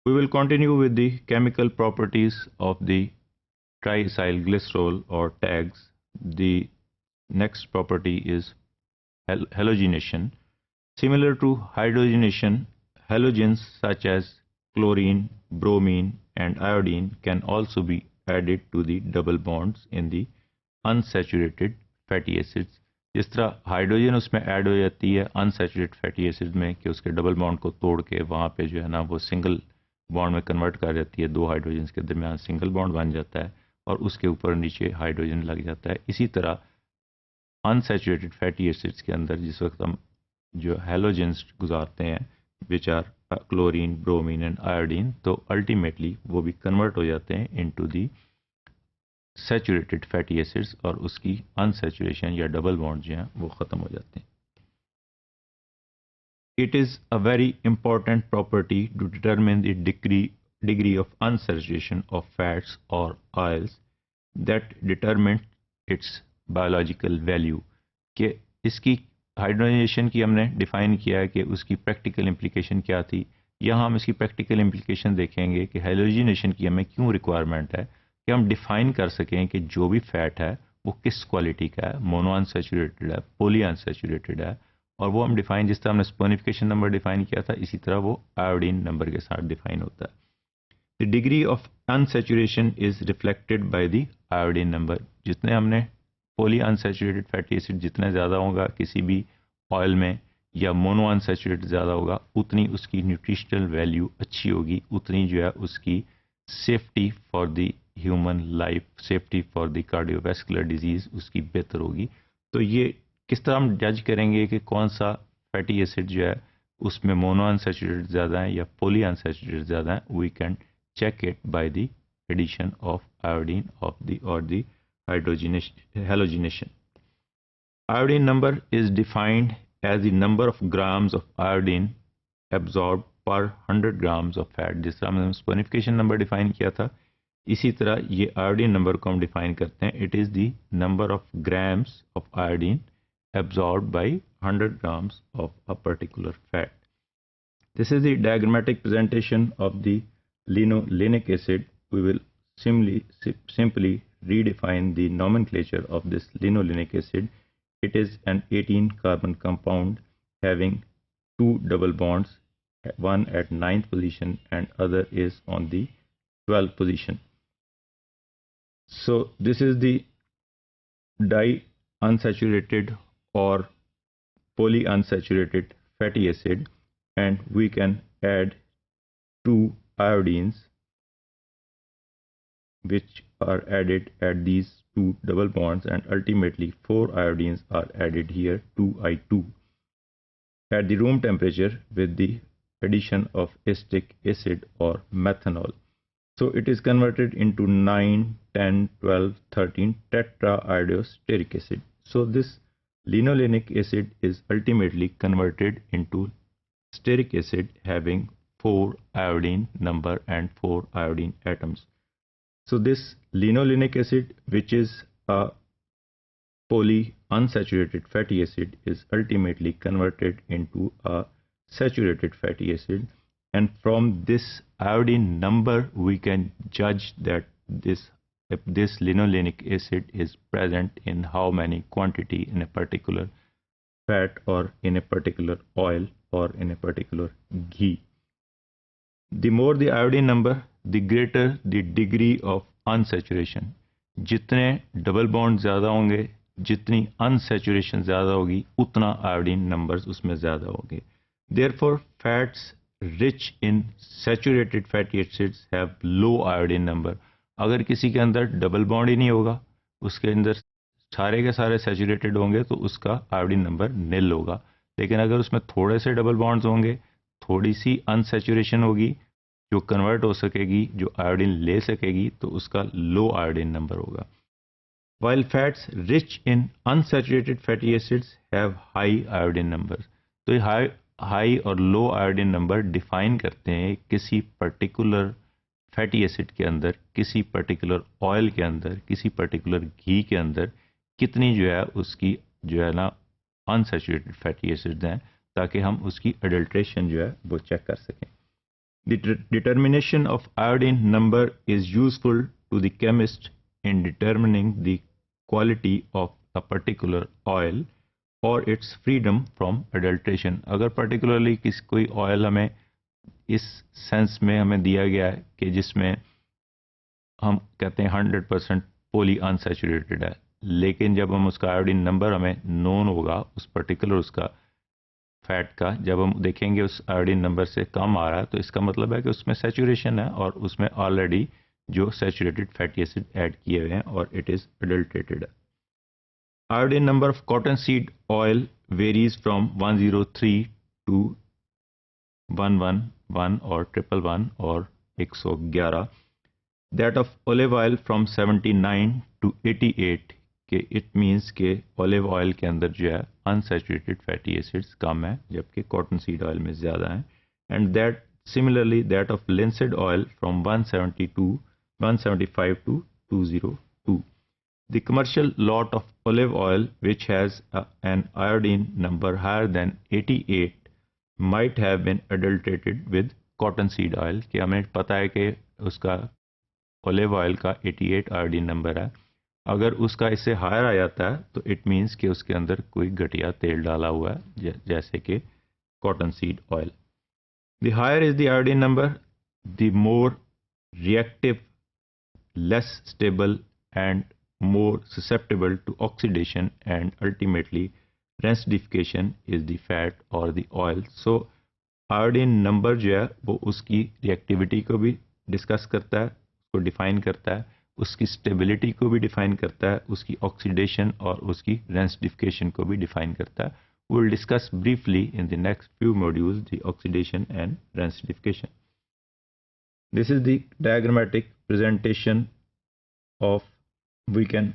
We will continue with the chemical properties of the triacylglycerol or tags. The next property is halogenation. Similar to hydrogenation, halogens such as chlorine, bromine and iodine can also be added to the double bonds in the unsaturated fatty acids. जिस तरह hydrogen उसमें add हो जाती है unsaturated fatty acid में कि उसके double bond को तोड़ के वहाँ पे जो है ना वो सिंगल बॉन्ड में कन्वर्ट कर जाती है, दो हाइड्रोजन के दरमियान सिंगल बॉन्ड बन जाता है और उसके ऊपर नीचे हाइड्रोजन लग जाता है। इसी तरह अनसैचुरेटेड फैटी एसिड्स के अंदर जिस वक्त हम जो हैलोजेंस गुजारते हैं which are chlorine, bromine and iodine, तो अल्टीमेटली वो भी कन्वर्ट हो जाते हैं into the saturated fatty acids और उसकी अनसैचुरेशन या डबल बॉन्ड जो हैं वो ख़त्म हो जाते हैं। It is a very important property to determine the degree of unsaturation of fats or oils that determine its biological value। कि इसकी हाइड्रोजनेशन की हमने डिफाइन किया है कि उसकी प्रैक्टिकल इम्प्लीकेशन क्या थी। यहाँ हम इसकी प्रैक्टिकल इम्प्लीकेशन देखेंगे कि हाइड्रोजनेशन की हमें क्यों रिक्वायरमेंट है कि हम डिफाइन कर सकें कि जो भी फैट है वो किस क्वालिटी का है, मोनो अनसैचुरेटेड है, पॉली अनसैचुरेटेड है, और वो हम डिफाइन जिस तरह हमने स्पोनिफिकेशन नंबर डिफाइन किया था इसी तरह वो आयोडीन नंबर के साथ डिफाइन होता है। The degree of unsaturation is reflected by the iodine number. जितने हमने पॉली अनसैचुरेटेड फैटी एसिड जितना ज़्यादा होगा किसी भी ऑयल में या मोनो अनसैचुरेटेड ज़्यादा होगा उतनी उसकी न्यूट्रिशनल वैल्यू अच्छी होगी, उतनी जो है उसकी safety for the human life, safety for the cardiovascular disease उसकी बेहतर होगी। तो ये किस तरह हम जज करेंगे कि कौन सा फैटी एसिड जो है उसमें मोनो अनसैचुरेटेड ज़्यादा है या पॉली अनसैचुरेटेड ज़्यादा है? We can check it by the addition of iodine of the or the halogenation. Iodine number is defined as the number of grams of iodine absorbed per 100 grams of fat। जिस तरह हमने saponification number define किया था इसी तरह ये iodine number को हम डिफाइन करते हैं। It is the number of grams of iodine absorbed by 100 grams of a particular fat. This is the diagrammatic presentation of the linolenic acid. We will simply redefine the nomenclature of this linolenic acid. It is an 18 carbon compound having two double bonds, one at 9th position and other is on the 12th position. So this is the di-unsaturated or polyunsaturated fatty acid, and we can add two iodines which are added at these two double bonds, and ultimately 4 iodines are added here, 2I2, at the room temperature with the addition of acetic acid or methanol. So it is converted into 9, 10, 12, 13 tetraiodosteric acid. So this linolenic acid is ultimately converted into steric acid having 4 iodine number and 4 iodine atoms. So this linolenic acid, which is a polyunsaturated fatty acid, is ultimately converted into a saturated fatty acid, and from this iodine number we can judge that this linolenic acid is present in how many quantity in a particular fat or in a particular oil or in a particular ghee. The more the iodine number, the greater the degree of unsaturation. जितने double bond ज़्यादा होंगे, जितनी unsaturation ज़्यादा होगी, उतना iodine numbers उसमें ज़्यादा होंगे। Therefore, fats rich in saturated fatty acids have low iodine number. अगर किसी के अंदर डबल बॉन्ड ही नहीं होगा, उसके अंदर सारे के सारे सैचुरेटेड होंगे तो उसका आयोडीन नंबर निल होगा। लेकिन अगर उसमें थोड़े से डबल बॉन्ड्स होंगे, थोड़ी सी अनसैचुरेशन होगी जो कन्वर्ट हो सकेगी, जो आयोडीन ले सकेगी, तो उसका लो आयोडीन नंबर होगा। While fats rich in unsaturated fatty acids have high iodine numbers. तो ये हाई और लो आयोडीन नंबर डिफाइन करते हैं किसी पर्टिकुलर फैटी एसिड के अंदर, किसी पर्टिकुलर ऑयल के अंदर, किसी पर्टिकुलर घी के अंदर कितनी जो है उसकी जो है ना अनसैचुरेटेड फैटी एसिड्स हैं, ताकि हम उसकी अडल्ट्रेशन जो है वो चेक कर सकें। The determination of iodine number is useful to the chemist in determining the quality of a particular oil or its freedom from adulteration. अगर particularly कोई oil हमें इस सेंस में हमें दिया गया है कि जिसमें हम कहते हैं 100% पोली अनसैचुरेटेड है, लेकिन जब हम उसका आयोडीन नंबर हमें नोन होगा उस पर्टिकुलर उसका फैट का, जब हम देखेंगे उस आयोडीन नंबर से कम आ रहा है तो इसका मतलब है कि उसमें सैचुरेशन है और उसमें ऑलरेडी जो सैचुरेटेड फैटी एसिड ऐड किए हुए हैं और इट इज अडल्ट्रेटेड है. Iodine number of cotton seed oil varies from 103 to 111 और 111 और 111. That of olive oil from 79 to 88 कि इट मीन्स के ओलिव ऑयल के अंदर जो है अनसैचुरेटेड फैटी एसिड्स कम है जबकि कॉटन सीड ऑयल में ज़्यादा है. And that similarly that of linseed oil from 175 to 202. The commercial lot of olive oil which has an iodine number higher than 88 might have been adulterated with cottonseed oil. कि हमें पता है कि उसका olive oil का 88 iodine number है, अगर उसका इससे हायर आ जाता है तो इट मीन्स कि उसके अंदर कोई घटिया तेल डाला हुआ है जैसे कि cottonseed oil. The higher is the iodine number, the more reactive, less stable and more susceptible to oxidation and ultimately rancidification is the fat or the oil. So iodine number जो है वो उसकी रिएक्टिविटी को भी discuss करता है, उसको define करता है, उसकी स्टेबिलिटी को भी डिफाइन करता है, उसकी ऑक्सीडेशन और उसकी rancidification को भी डिफाइन करता है. We will discuss briefly in the next few modules the oxidation and rancidification. This is the diagrammatic presentation of, we can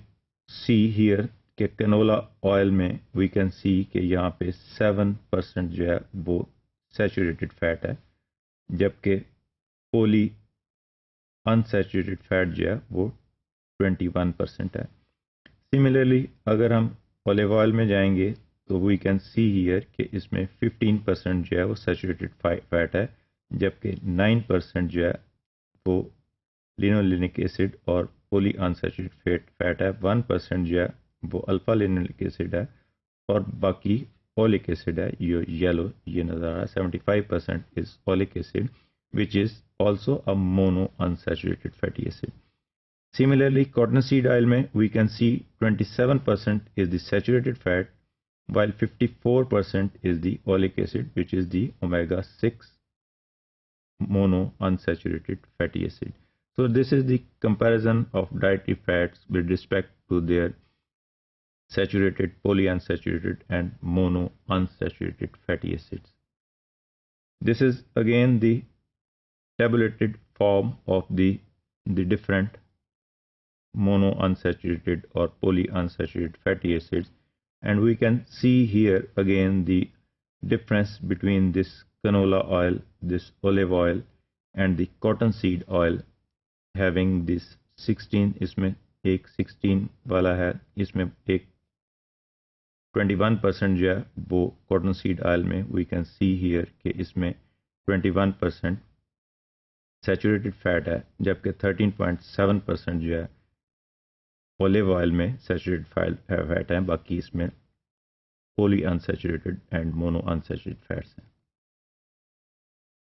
see here कि canola oil में we can see कि यहाँ पे 7% जो है वो saturated fat है जबकि poly unsaturated fat जो है वो 21% है. Similarly अगर हम olive oil में जाएंगे तो we can see here कि इसमें 15% जो है वो saturated fat है जबकि 9% जो है वो लिनोलेनिक एसिड और पोली अनसैचुरेटेड फैट है. 1% जो है वो अल्फा लिनोलिक एसिड है और बाकी ओलिक एसिड है. ये येलो ये नज़र आ रहा है. 75% is oleic acid which is also a monounsaturated fatty acid. Similarly cottonseed oil में we can see 27% is the saturated fat while 54% is the oleic acid which is the omega-6 mono unsaturated fatty acid. So this is the comparison of dietary fats with respect to their saturated, polyunsaturated and mono unsaturated fatty acids. This is again the tabulated form of the different mono unsaturated or polyunsaturated fatty acids, and we can see here again the difference between this canola oil, this olive oil and the cottonseed oil having this 16, इसमें एक 16 वाला है, इसमें एक 21% जो है वो cottonseed oil में we can see here कि इसमें 21% saturated fat है जबकि 13.7% जो है olive oil में saturated fat है, बाकी इसमें poly unsaturated and mono unsaturated fats हैं.